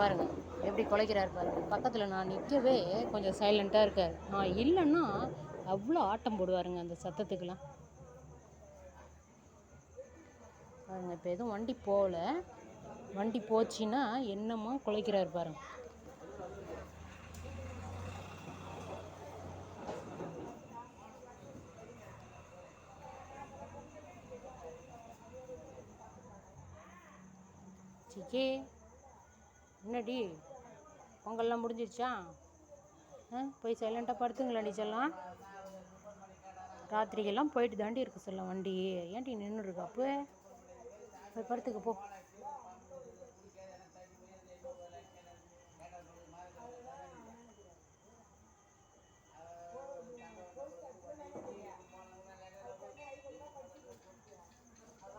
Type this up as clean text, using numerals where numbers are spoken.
பாருங்கள் எப்படி குலைக்கிறாரு பாருங்கள். பக்கத்தில் நான் நிற்கவே கொஞ்சம் சைலண்ட்டாக இருக்கார். நான் இல்லைன்னா அவ்வளோ ஆட்டம் போடுவாருங்க அந்த சத்தத்துக்கெலாம். பாருங்கள் இப்போ எதுவும் வண்டி போகல. வண்டி போச்சுன்னா என்னமோ குலைக்கிறாரு பாருங்கள். சிக்கே என்னடி பொங்கல்லாம் முடிஞ்சிருச்சா? போய் சைலண்ட்டாக படுத்துங்களேன் செல்லம். ராத்திரிக்கெல்லாம் போயிட்டு தாண்டி இருக்க சொல்ல வண்டி. ஏன்டி நின்றுருக்கா? போய் படுத்துக்க போ.